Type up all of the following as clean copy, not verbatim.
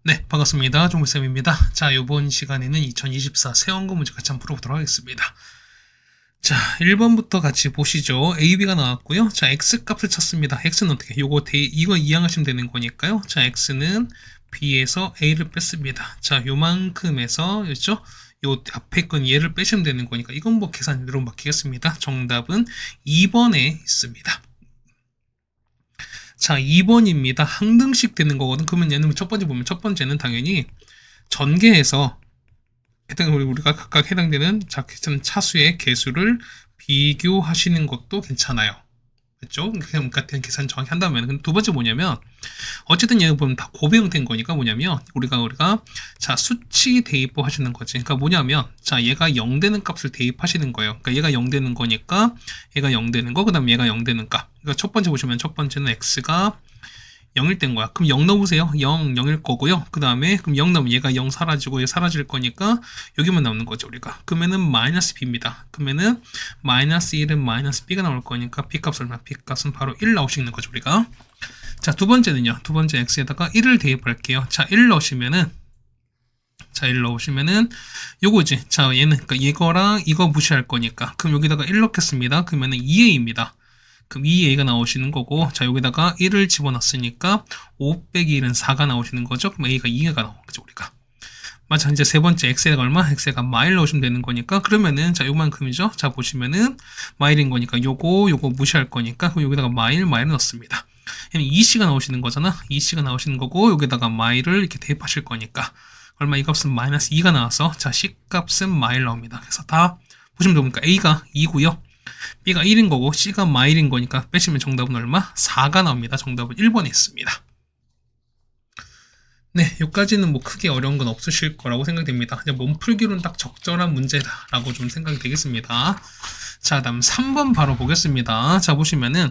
네, 반갑습니다. 종무쌤입니다. 자, 이번 시간에는 2024 세원고 문제 같이 한번 풀어보도록 하겠습니다. 자, 1번부터 같이 보시죠. A, B가 나왔고요. 자, X 값을 찾습니다. X는 어떻게? 이거 이항하시면 되는 거니까요. 자, X는 B에서 A를 뺐습니다. 자, 요만큼에서, 그렇죠? 요 앞에 건 얘를 빼시면 되는 거니까 이건 뭐 계산대로 맡기겠습니다. 정답은 2번에 있습니다. 자, 2번입니다. 항등식 되는 거거든. 그러면 얘는 첫 번째 보면 첫 번째는 당연히 전개해서 우리가 각각 해당되는 차수의 개수를 비교하시는 것도 괜찮아요. 그렇죠? 그냥 같은 계산 정확히 한다면. 근데 두 번째 뭐냐면 어쨌든 얘는 보면 다 곱의 형태인 거니까 뭐냐면 우리가 자 수치 대입법 하시는 거지. 그러니까 뭐냐면 자 얘가 0 되는 값을 대입하시는 거예요. 그러니까 얘가 0 되는 거니까 얘가 0 되는 거, 그다음 얘가 0 되는 값. 그러니까 첫 번째 보시면 첫 번째는 x가 0일 된 거야. 그럼 0 넣으세요. 0, 0일 거고요. 그 다음에 그럼 0 넣으면 얘가 0 사라지고 얘 사라질 거니까 여기만 남는 거죠, 우리가. 그러면은 마이너스 b입니다. 그러면은 마이너스 1은 마이너스 b가 나올 거니까 b 값 얼마? b 값은 바로 1 나오시는 거죠, 우리가. 자, 두 번째는요. 두 번째 x에다가 1을 대입할게요. 자, 1 넣으시면은 요거지. 자, 얘는 그러니까 이거랑 이거 무시할 거니까. 그럼 여기다가 1 넣겠습니다. 그러면은 2a입니다. 그럼 2a가 나오시는 거고, 자, 여기다가 1을 집어넣었으니까 5 빼기 1은 4가 나오시는 거죠. 그럼 a가 2가 나오는 거죠, 우리가. 맞아. 이제 세 번째 x에가 얼마? x에가 마일 넣으시면 되는 거니까, 그러면은 자, 요만큼이죠. 자, 보시면은 마일인 거니까 요거 무시할 거니까 그럼 여기다가 마일 넣습니다. 2c가 나오시는 거잖아. 2c가 나오시는 거고 여기다가 마일을 이렇게 대입하실 거니까 얼마? 이 값은 마이너스 2가 나와서 자, c 값은 마일 나옵니다. 그래서 다 보시면 됩니까? a가 2고요. b가 1인 거고 c가 마일인 거니까 빼시면 정답은 얼마? 4가 나옵니다. 정답은 1번에 있습니다. 네, 여기까지는 뭐 크게 어려운 건 없으실 거라고 생각됩니다. 그냥 몸풀기로는 딱 적절한 문제다라고 좀 생각이 되겠습니다. 자, 다음 3번 바로 보겠습니다. 자, 보시면은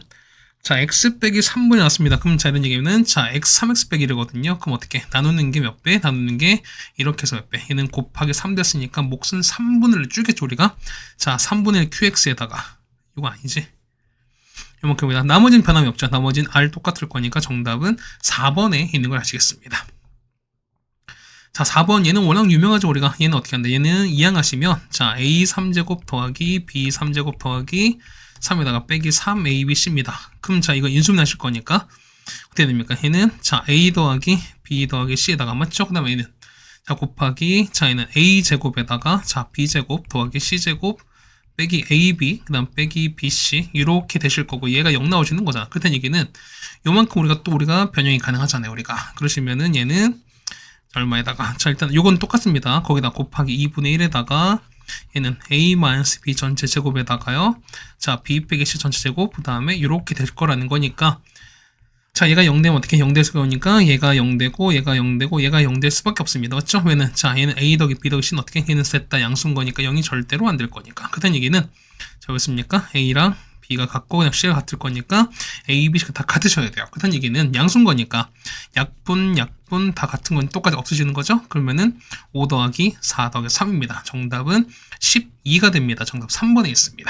자, x 빼기 3분이 나왔습니다. 그럼 자, 이런 얘기는 자, x 3x 빼기 1이거든요. 그럼 어떻게? 나누는 게 몇 배? 나누는 게 이렇게 해서 몇 배? 얘는 곱하기 3 됐으니까 몫은 3분의 1을 줄겠죠, 우리가? 자, 3분의 1 qx에다가 이거 아니지? 요만큼입니다. 나머지는 변함이 없죠. 나머지는 r 똑같을 거니까 정답은 4번에 있는 걸 아시겠습니다. 자, 4번 얘는 워낙 유명하죠, 우리가. 얘는 어떻게 한다? 얘는 이항하시면 자, a 3제곱 더하기 b 3제곱 더하기 3에다가 빼기 3abc입니다. 그럼 자, 이거 인수분 하실 거니까 어떻게 됩니까? 얘는 자, a 더하기 b 더하기 c에다가 맞죠? 그 다음에 얘는 자, 곱하기 자, 얘는 a제곱에다가 자, b제곱 더하기 c제곱 빼기 ab 그 다음 빼기 bc 이렇게 되실 거고 얘가 0 나오시는 거잖아. 그렇다는 얘기는 요만큼 우리가 변형이 가능하잖아요, 우리가. 그러시면은 얘는 얼마에다가 자, 일단 요건 똑같습니다. 거기다 곱하기 2분의 1에다가 얘는 a-b 전체 제곱에다가요. 자, b 빼기 c 전체 제곱 그 다음에 이렇게 될 거라는 거니까 자, 얘가 0 되면 어떻게 0 될 수가 오니까 얘가 0 되고 얘가 0 되고 얘가 0 될 수밖에 없습니다. 맞죠? 왜는 자, 얘는 a 더하기 b 더하기 c는 어떻게? 얘는 셋 다 양수인 거니까 0이 절대로 안 될 거니까. 그다음 얘기는 자, 뭐였습니까? a랑 b가 같고 그냥 c가 같을 거니까 a, b, c가 다 같으셔야 돼요. 그다음 얘기는 양수인 거니까 약분 다 같은 건 똑같이 없으시는 거죠? 그러면은 5 더하기 4 더하기 3입니다. 정답은 12가 됩니다. 정답 3번에 있습니다.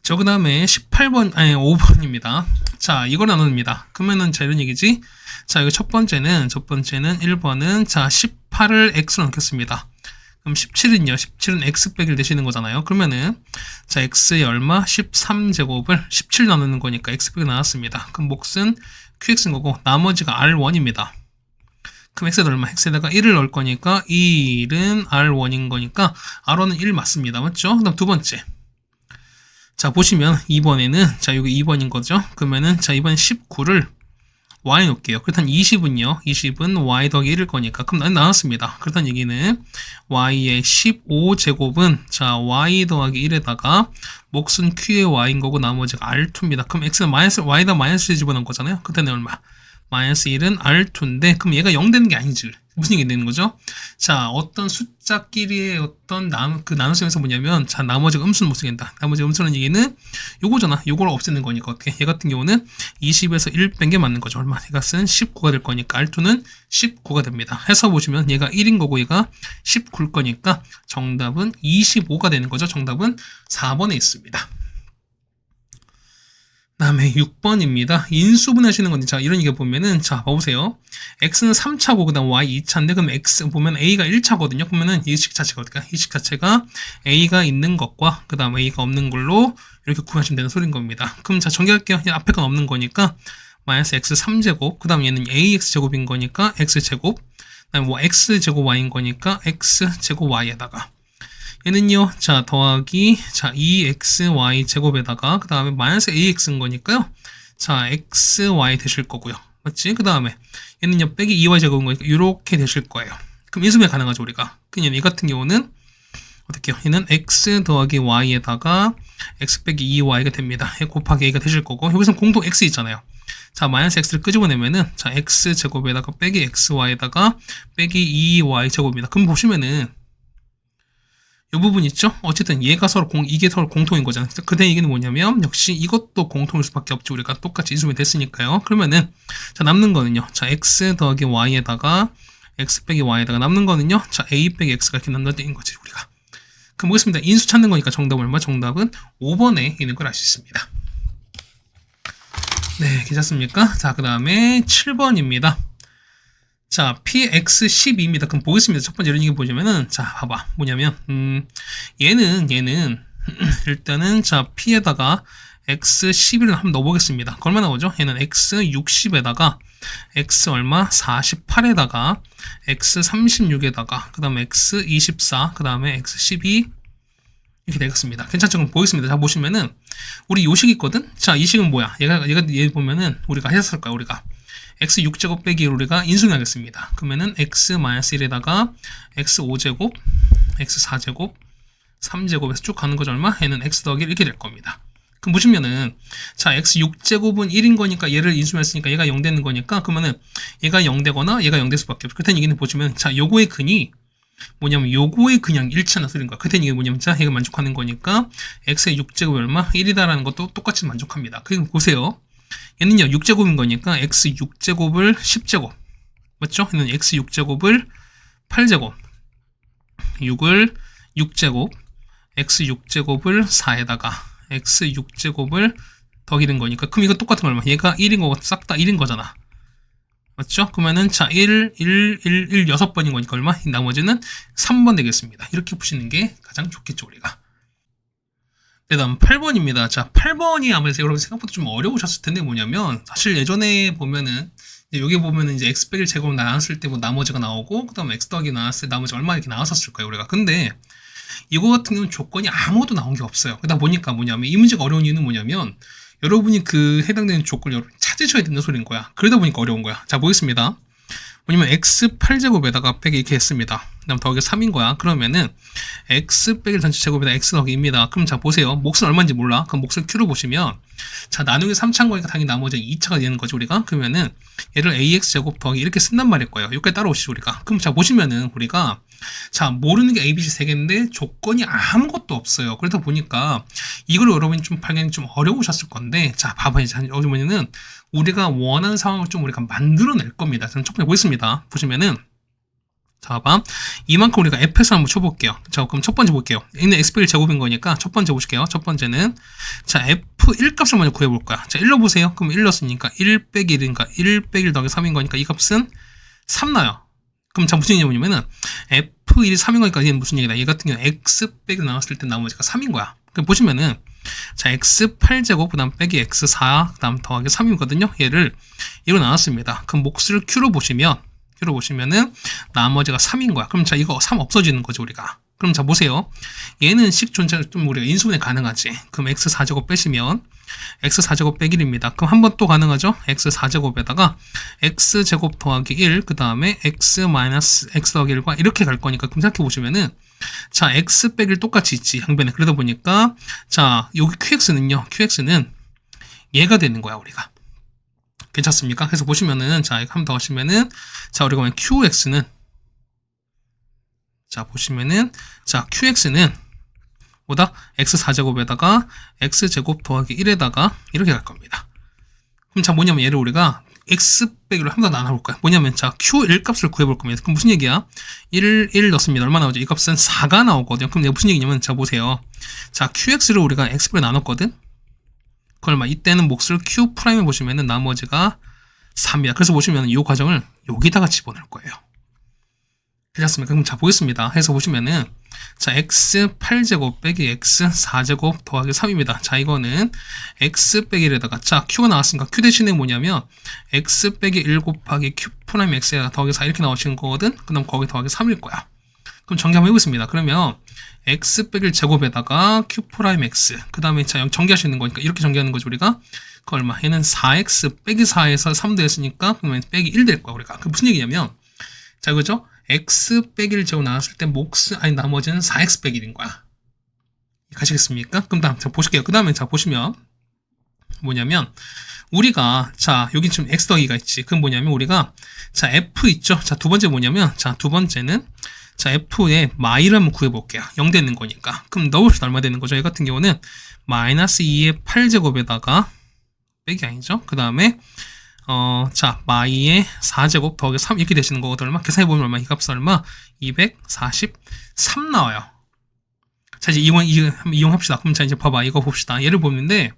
저 그 다음에 18번, 아니 5번입니다. 자, 이걸 나눕니다. 그러면은 자, 이런 얘기지. 자, 이거 첫 번째는 1번은 자, 18을 x로 넣겠습니다. 그럼 17은 x 빼기를 되시는 거잖아요. 그러면은 자, x의 얼마? 13제곱을 17 나누는 거니까 x 빼기 나왔습니다. 그럼 몫은 qx인 거고 나머지가 r1입니다. 그럼 x에다 얼마? x에다가 1을 넣을 거니까 1은 r1인 거니까 r1은 1 맞습니다. 맞죠? 그 다음 두 번째. 자, 보시면 2번에는 자, 여기 2번인 거죠. 그러면은 자, 이번엔 19를 y 놓을게요. 그렇다면 20은 y 더하기 1일 거니까 그럼 나왔습니다. 그렇다는 얘기는 y의 15제곱은 자, y 더하기 1에다가 몫은 q의 y인 거고 나머지가 r2입니다. 그럼 x는 y에다 마이너스 집어넣은 거잖아요. 그때는 얼마? 마이너스 1은 r2인데 그럼 얘가 0 되는 게 아니지. 무슨 얘기 되는 거죠? 자, 어떤 숫자끼리의 어떤 나눗셈에서 뭐냐면 자, 나머지가 음수는 못 쓰겠다. 나머지 음수라는 얘기는 요거잖아. 요걸 없애는 거니까 어떻게? 얘 같은 경우는 20에서 1 뺀 게 맞는 거죠. 얼마? 얘가 쓴 19가 될 거니까 r2는 19가 됩니다. 해서 보시면 얘가 1인 거고 얘가 19일 거니까 정답은 25가 되는 거죠. 정답은 4번에 있습니다. 다음에 6번입니다. 인수분 하시는 건데, 자, 이런 얘기 보면은, 자, 봐보세요. x는 3차고, 그 다음 y 2차인데, 그럼 x 보면 a가 1차거든요. 그러면은 이 식 자체가 어떨까? 이 식 자체가 a가 있는 것과, 그 다음 a가 없는 걸로 이렇게 구하시면 되는 소리인 겁니다. 그럼 자, 정리할게요. 그냥 앞에 건 없는 거니까, 마이너스 x 3제곱, 그 다음 얘는 ax제곱인 거니까 x제곱, 그 다음에 뭐 x제곱 y인 거니까 x제곱 y에다가, 얘는요, 자, 더하기, 자, 2xy 제곱에다가, 그 다음에 마이너스 ax인 거니까요. 자, xy 되실 거고요. 맞지? 그 다음에, 얘는요, 빼기 2y 제곱인 거니까, 이렇게 되실 거예요. 그럼 인수분해 가능하죠, 우리가. 그냥 이 같은 경우는, 어떻게요? 얘는 x 더하기 y에다가, x 빼기 2y가 됩니다. 곱하기 a가 되실 거고, 여기서 공통 x 있잖아요. 자, 마이너스 x를 끄집어내면은, 자, x 제곱에다가 빼기 xy에다가 빼기 2y 제곱입니다. 그럼 보시면은, 이 부분 있죠? 어쨌든 얘가 서로 이게 서로 공통인 거잖아요. 그때 얘기는 뭐냐면 역시 이것도 공통일 수밖에 없죠. 우리가 똑같이 인수분해 됐으니까요. 그러면은 자 남는 거는요. 자 x 더하기 y에다가 x 빼기 y에다가 남는 거는요. 자 a 빼기 x가 이렇게 남는다는 거지 우리가. 그럼 뭐겠습니다. 인수 찾는 거니까 정답은 얼마? 정답은 5번에 있는 걸 알 수 있습니다. 네, 괜찮습니까? 자, 그 다음에 7번입니다. 자, px12입니다. 그럼 보겠습니다. 첫 번째 이런 얘기 보시면은, 자, 봐봐. 뭐냐면, 얘는, 일단은, 자, p에다가 x11을 한번 넣어보겠습니다. 그 얼마 나오죠? 얘는 x60에다가, x 얼마? 48에다가, x36에다가, 그 다음에 x24, 그 다음에 x12, 이렇게 되겠습니다. 괜찮죠? 그럼 보겠습니다. 자, 보시면은, 우리 요 식 있거든? 자, 이 식은 뭐야? 얘 보면은, 우리가 했었을 거야, 우리가. x6제곱 빼기 우리가 인수분해하겠습니다. 그러면은 x-1에다가 x5제곱, x4제곱, 3제곱에서 쭉 가는 거죠. 얼마? 얘는 x 더하기 1 이렇게 될 겁니다. 그럼 보시면은 자 x6제곱은 1인 거니까 얘를 인수분해했으니까 얘가 0 되는 거니까 그러면은 얘가 0 되거나 얘가 0 될 수밖에 없죠. 그렇다는 얘기는 보시면 자 요거의 근이 뭐냐면 요거의 그냥 일치하는 소리인 거야. 그렇다는 얘기는 뭐냐면 자 얘가 만족하는 거니까 x의 6제곱이 얼마? 1이다라는 것도 똑같이 만족합니다. 그럼 보세요. 얘는요 6제곱인 거니까 x6제곱을 10제곱 맞죠? 얘는 x6제곱을 8제곱 6을 6제곱 x6제곱을 4에다가 x6제곱을 더기는 거니까 그럼 이거 똑같은 거 얼마? 얘가 1인 거고 싹 다 1인 거잖아 맞죠? 그러면은 자 1, 6번인 거니까 얼마? 나머지는 3번 되겠습니다. 이렇게 푸시는 게 가장 좋겠죠 우리가. 그 다음 8번입니다. 자, 8번이 아무래도 여러분 생각보다 좀 어려우셨을 텐데 뭐냐면 사실 예전에 보면은 여기 보면은 이제 x 빼기 제곱 나눴을 때 뭐 나머지가 나오고 그 다음에 x 더하기 나눴을 때 나머지 얼마 이렇게 나왔었을 거예요 우리가. 근데 이거 같은 경우는 조건이 아무것도 나온 게 없어요. 그러다 보니까 뭐냐면 이 문제가 어려운 이유는 뭐냐면 여러분이 그 해당되는 조건을 여러분 찾으셔야 된다는 소리인 거야. 그러다 보니까 어려운 거야. 자, 보겠습니다. 뭐냐면 x8제곱에다가 빼기 이렇게 했습니다. 그 다음 더하기 3인 거야. 그러면은 x 빼기 전체 제곱에다 x 더하기 2입니다. 그럼 자 보세요. 몫은 얼마인지 몰라. 그럼 몫을 q로 보시면 자 나누기 3차인 거니까 당연히 나머지 2차가 되는 거지 우리가. 그러면은 얘를 ax 제곱 더하기 이렇게 쓴단 말일 거예요. 여기까지 따라오시죠 우리가. 그럼 자 보시면은 우리가 자 모르는 게 a, b, c 3개인데 조건이 아무것도 없어요. 그러다 보니까 이걸 여러분이 좀 발견이 좀 어려우셨을 건데 자 봐봐 이제 어디 뭐냐면 우리가 원하는 상황을 좀 우리가 만들어낼 겁니다. 저는 첫 번째 보겠습니다. 보시면은 자, 봐봐. 이만큼 우리가 f에서 한번 쳐볼게요. 자, 그럼 첫 번째 볼게요. 얘는 xpl 제곱인 거니까 첫 번째 보실게요. 첫 번째는 자, f1 값을 먼저 구해볼 거야. 자, 1로 보세요. 그럼 1 넣었으니까 1 빼기 1이니까 1 빼기 1 더하기 3인 거니까 이 값은 3 나요. 그럼 자, 무슨 얘기냐면은 f1이 3인 거니까 이게 무슨 얘기다. 얘 같은 경우는 x 빼기 나왔을 때 나머지가 3인 거야. 그럼 보시면은 자, x8제곱, 그 다음 빼기 x4, 그 다음 더하기 3이거든요. 얘를 이로 나눴습니다. 그럼 몫을 q로 보시면은 나머지가 3인 거야. 그럼 자, 이거 3 없어지는 거죠, 우리가. 그럼 자, 보세요. 얘는 식 존재 좀 우리가 인수분해 가능하지. 그럼 x4제곱 빼시면 x4제곱 빼기 1입니다. 그럼 한 번 또 가능하죠? x4제곱에다가 x제곱 더하기 1, 그 다음에 x 마이너스 x 더하기 1과 이렇게 갈 거니까 그럼 생각해 보시면은 자, x 빼기 1 똑같이 있지, 양변에. 그러다 보니까 자, 여기 qx는 얘가 되는 거야, 우리가. 괜찮습니까? 그래서 보시면은 자, 이거 한 번 더 하시면은 자, 우리가 보면 qx는 자, 보시면은 자, qx는 뭐다? x4제곱에다가 x제곱 더하기 1에다가 이렇게 갈 겁니다. 그럼 자, 뭐냐면 얘를 우리가 x 빼기로 한 번 더 나눠볼 거야. 뭐냐면 자, q1 값을 구해볼 겁니다. 그럼 무슨 얘기야? 1 넣습니다. 얼마 나오죠? 이 값은 4가 나오거든요. 그럼 내가 무슨 얘기냐면 자, 보세요. 자, qx를 우리가 x 빼기 나눴거든? 그걸 막 이때는 몫을 Q 프라임에 보시면은 나머지가 3이야. 그래서 보시면 이 과정을 여기다가 집어넣을 거예요. 괜찮습니까? 그럼 자, 보겠습니다. 해서 보시면은, 자, x 8제곱 빼기 x 4제곱 더하기 3입니다. 자, 이거는 x 빼기 1에다가, 자, q가 나왔으니까 q 대신에 뭐냐면, x 빼기 1 곱하기 q 프라임 x에다가 더하기 4 이렇게 나오시는 거거든? 그 다음 거기 더하기 3일 거야. 그럼 전개 한번 해보겠습니다. 그러면, x 빼기 1 제곱에다가 q 프라임 x, 그 다음에 자, 전개할 수 있는 거니까 이렇게 전개하는 거죠, 우리가. 그 얼마? 얘는 4x 빼기 4에서 3 됐으니까, 그러면 빼기 1 될 거야, 우리가. 그 무슨 얘기냐면, 자, 그죠? x 빼기 1 제곱 나왔을 때 나머지는 4x 빼기 1인 거야. 가시겠습니까? 그럼 다음 자 보실게요. 그 다음에 자 보시면 뭐냐면 우리가 자 여기 지금 x 더하기가 있지. 그럼 뭐냐면 우리가 자 f 있죠. 자 두 번째 뭐냐면 자 두 번째는 자 f의 마이를 한번 구해볼게요. 0 되는 거니까. 그럼 넣읍시다. 얼마 되는 거죠? 얘 같은 경우는 마이너스 2의 8제곱에다가 빼기 아니죠. 그 다음에 자, 마이의 4제곱 더하기 3 이렇게 되시는 거거든. 얼마? 계산해보면 얼마? 이 값은 얼마? 243 나와요. 자, 이제 이용합시다. 그럼 자, 이제 봐봐. 이거 봅시다. 얘를 보는데,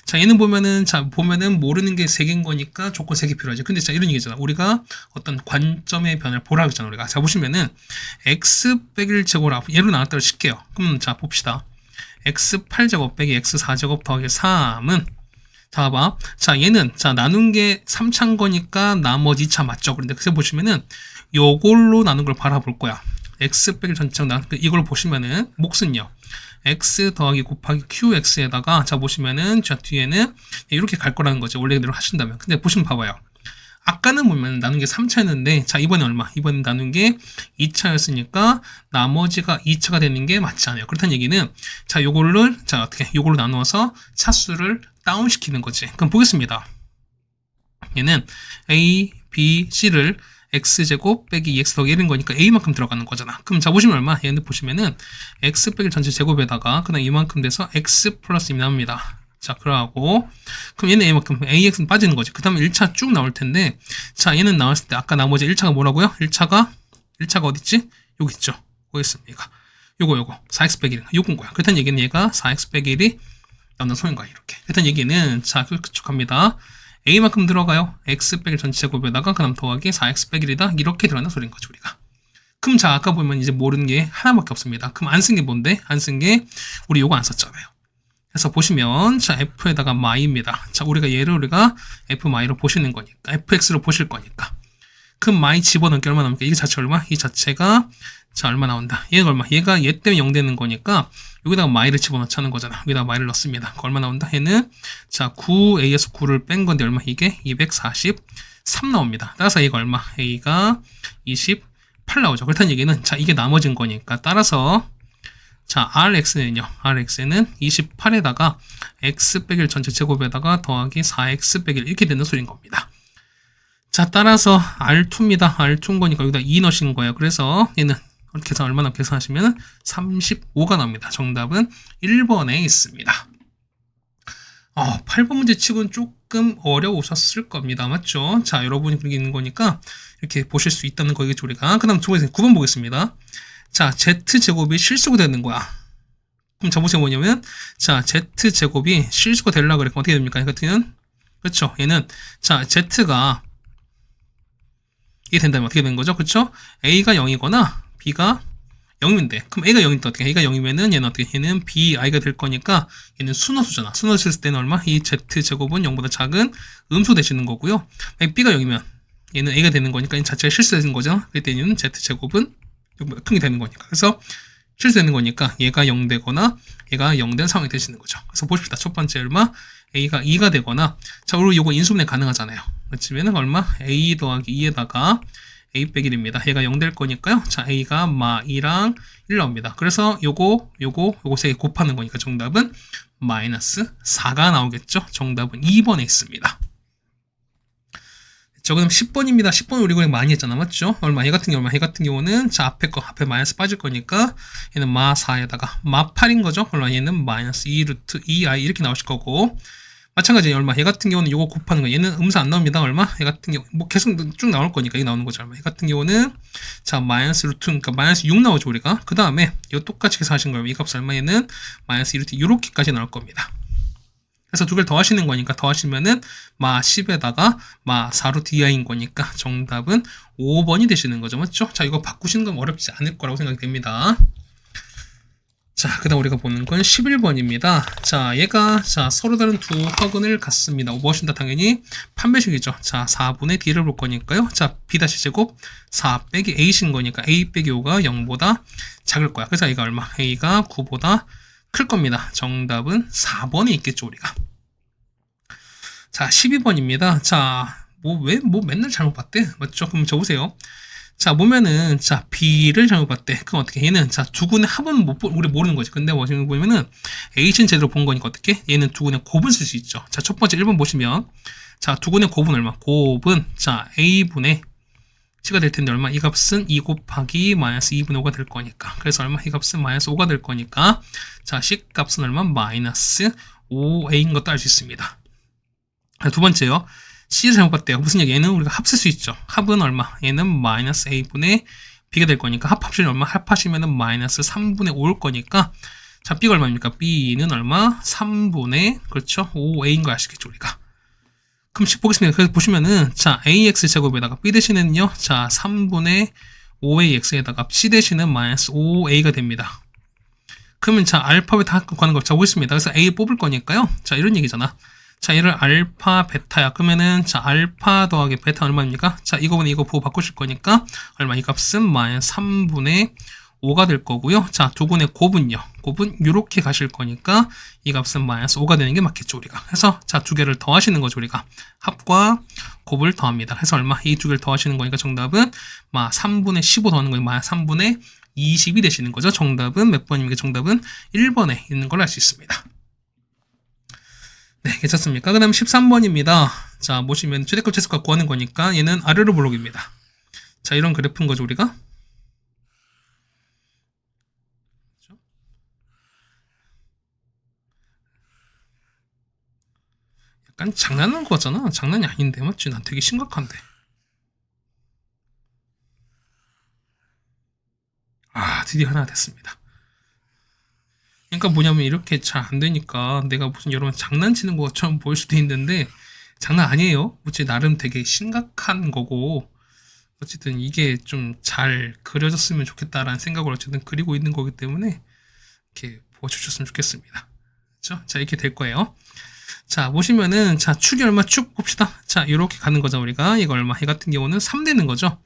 자, 얘는 보면은, 자, 보면은 모르는 게 3개인 거니까 조건 3개 필요하지. 근데 자, 이런 얘기잖아. 우리가 어떤 관점의 변화를 보라 그랬잖아, 우리가. 자, 보시면은, x 빼기 1제곱, 얘로 나왔다고 칠게요. 그럼 자, 봅시다. x 8제곱 빼기 x 4제곱 더하기 3은 자, 봐봐. 자, 얘는, 자, 나눈 게 3차인 거니까 나머지 2차 맞죠? 그런데 그래서 보시면은, 요걸로 나눈 걸 바라볼 거야. x 빼기 전체적 이걸 보시면은, 몫은요. x 더하기 곱하기 qx에다가, 자, 보시면은, 자, 뒤에는 이렇게 갈 거라는 거죠. 원래대로 하신다면. 근데 보시면 봐봐요. 아까는 보면 나눈 게 3차였는데, 자, 이번에 얼마? 이번에 나눈 게 2차였으니까, 나머지가 2차가 되는 게 맞지 않아요. 그렇다는 얘기는, 자, 자, 어떻게, 요걸로 나누어서 차수를 다운시키는 거지. 그럼 보겠습니다. 얘는 a, b, c를 x제곱 빼기 2x 더하기 1인 거니까 a만큼 들어가는 거잖아. 그럼 자 보시면 얼마? 얘는 보시면은 x 빼기 전체 제곱에다가 그다음 이만큼 돼서 x 플러스 2 나옵니다. 자, 그러고 그럼 얘는 a만큼 ax는 빠지는 거지. 그 다음에 1차 쭉 나올 텐데 자, 얘는 나왔을 때 아까 나머지 1차가 뭐라고요? 1차가 어딨지? 여기 있죠. 거기 있습니다. 요거 4x 빼기 1 요건 거야. 그렇다는 얘기는 얘가 4x 빼기 1이 나오는 소인 거야. 이렇게. 그렇다는 얘기는 자, 그쪽 갑니다. a만큼 들어가요. x 빼기 전체 제곱에다가 그다음 더하기 4x 빼기 1이다. 이렇게 들어간다는 소리인 거죠, 우리가. 그럼 자, 아까 보면 이제 모르는 게 하나밖에 없습니다. 그럼 안 쓴 게 뭔데? 안 쓴 게 우리 요거 안 썼잖아요. 그래서 보시면 자, f에다가 마이입니다. 자, 우리가 f 마이로 보시는 거니까 fx로 보실 거니까. 그럼 마이 집어넣은 게 얼마 나옵니까? 이게 자체 얼마? 이 자체가 자, 얼마 나온다? 얘가 얼마? 얘가 얘 때문에 0 되는 거니까 여기다가 마이를 집어넣자는 거잖아. 여기다가 마이를 넣습니다. 얼마 나온다? 얘는 자 9a에서 9를 뺀 건데 얼마? 이게 243 나옵니다. 따라서 a가 얼마? a가 28 나오죠. 그렇다는 얘기는 자 이게 나머진 거니까 따라서 자 rx는요. rx는 28에다가 x 빼기 1 전체 제곱에다가 더하기 4x 빼기 1 이렇게 되는 소리인 겁니다. 자 따라서 r2입니다. r2인 거니까 여기다 2 넣으신 거예요. 그래서 얘는 계산 얼마나 계산하시면 35가 나옵니다. 정답은 1번에 있습니다. 8번 문제 치고는 조금 어려우셨을 겁니다. 맞죠? 자, 여러분이 그렇게 있는 거니까 이렇게 보실 수 있다는 거겠죠, 우리가. 그 다음 9번 보겠습니다. 자, z제곱이 실수가 되는 거야. 그럼 자, 보세요 뭐냐면, 자, z제곱이 실수가 되려고 그러니까 어떻게 됩니까? 같은 그렇죠. 얘는, 자, z가 이게 된다면 어떻게 되는 거죠? 그렇죠? a가 0이거나 b가 0인데 그럼 a가 0인데 어떻게 a가 0이면은 얘는 어떻게 얘는 bi가 될 거니까 얘는 순허수잖아. 순허수 쓸 때는 얼마? 이 z제곱은 0보다 작은 음수 되시는 거고요. b가 0이면 얘는 a가 되는 거니까 이 자체가 실수되는 거죠. 그럴 때는 z제곱은 0보다 큰 게 되는 거니까. 그래서 실수되는 거니까 얘가 0 되거나 얘가 0 된 상황이 되시는 거죠. 그래서 보십시다. 첫 번째 얼마? a가 2가 되거나 자 그리고 요거 인수분해 가능하잖아요. 그렇지만은 얼마? a 더하기 2에다가 a 빼기 1입니다. 얘가 0 될 거니까요. 자, a가 마 2랑 1 나옵니다. 그래서 요거 3개 곱하는 거니까 정답은 마이너스 4가 나오겠죠. 정답은 2번에 있습니다. 자, 그럼 10번입니다. 10번 우리 그냥 많이 했잖아. 맞죠? 얘 같은 경우는 자, 앞에 마이너스 빠질 거니까 얘는 마 4에다가 마 8인 거죠. 그럼 얘는 마이너스 2 루트 2i 이렇게 나오실 거고 마찬가지 얘 같은 경우는 요거 곱하는 거 얘는 음수 안 나옵니다. 얘 같은 경우 뭐 계속 쭉 나올 거니까 이게 나오는 거죠. 얘 같은 경우는 자 마이너스 루트 그러니까 마이너스 6 나오죠 우리가. 그 다음에 이거 똑같이 계산하신 거예요. 이 값 얼마? 얘는 마이너스 2 루트 이렇게까지 나올 겁니다. 그래서 두 개를 더하시는 거니까 더하시면은 마 10에다가 마 4로 di인 거니까 정답은 5번이 되시는 거죠. 맞죠? 자, 이거 바꾸시는 건 어렵지 않을 거라고 생각이 됩니다. 자, 그 다음 우리가 보는 건 11번입니다. 자, 얘가, 자, 서로 다른 두 화근을 갖습니다. 무엇인가 당연히 판매식이죠. 자, 4분의 D를 볼 거니까요. 자, B-제곱 4 빼기 A신 거니까 A 빼기 5가 0보다 작을 거야. 그래서 A가 얼마? A가 9보다 클 겁니다. 정답은 4번에 있겠죠, 우리가. 자, 12번입니다. 자, 맨날 잘못 봤대? 맞죠? 그럼 적으세요. 자, 보면은, 자, B를 잘못 봤대. 그럼 어떻게? 얘는, 자, 두근의 합은 우리 모르는 거지. 근데 뭐, 지금 보면은, H는 제대로 본 거니까 어떻게? 얘는 두근의 곱은 쓸 수 있죠. 자, 첫 번째 1번 보시면, 자, 두근의 곱은 얼마? 곱은, 자, A분의, C가 될 텐데 얼마? 이 값은 2 곱하기 마이너스 2분의 5가 될 거니까. 그래서 얼마? 이 값은 마이너스 5가 될 거니까. 자, C 값은 얼마? 마이너스 5A인 것도 알 수 있습니다. 자, 두 번째요. C를 잘못 봤대요. 무슨 얘기? 얘는 우리가 합 쓸 수 있죠. 합은 얼마? 얘는 마이너스 A분의 B가 될 거니까 합하시면 얼마? 합하시면은 마이너스 3분의 5올 거니까 자, B가 얼마입니까? B는 얼마? 3분의 그렇죠? 5A인 거 아시겠죠, 우리가. 그럼 보겠습니다. 그래서 보시면은 자, AX 제곱에다가 B 대신에는요. 자, 3분의 5AX에다가 C 대신은 마이너스 5A가 됩니다. 그러면 자, 알파벳 다 가는 거 적겠습니다. 그래서 A 뽑을 거니까요. 자, 이런 얘기잖아. 자, 얘를 알파, 베타야. 그러면은, 자, 알파 더하기 베타 얼마입니까? 자, 이거분의 이거 보고 바꾸실 거니까, 얼마? 이 값은 마이너스 3분의 5가 될 거고요. 자, 두근의 곱은요. 곱은 이렇게 가실 거니까, 이 값은 마이너스 5가 되는 게 맞겠죠, 우리가. 해서, 자, 두 개를 더하시는 거죠, 우리가. 합과 곱을 더합니다. 해서 얼마? 이 두 개를 더하시는 거니까 정답은, 3분의 15 더하는 거니까, 3분의 20이 되시는 거죠. 정답은 몇 번입니까? 정답은 1번에 있는 걸 알 수 있습니다. 네, 괜찮습니까? 그 다음 13번입니다. 자, 보시면 최대값 최소값 구하는 거니까 얘는 아래로 블록입니다. 자, 이런 그래프인 거죠, 우리가. 약간 장난하는 거잖아. 장난이 아닌데, 맞지? 난 되게 심각한데. 아, 드디어 하나 됐습니다. 그러니까 뭐냐면 이렇게 잘 안 되니까 내가 무슨 여러분 장난치는 것처럼 보일 수도 있는데 장난 아니에요. 어째 나름 되게 심각한 거고 어쨌든 이게 좀 잘 그려졌으면 좋겠다라는 생각을 어쨌든 그리고 있는 거기 때문에 이렇게 보여주셨으면 좋겠습니다. 그렇죠? 자, 이렇게 될 거예요. 자, 보시면은 자, 축이 얼마 쭉 봅시다. 자, 이렇게 가는 거죠, 우리가. 이거 얼마? 이 같은 경우는 3 되는 거죠.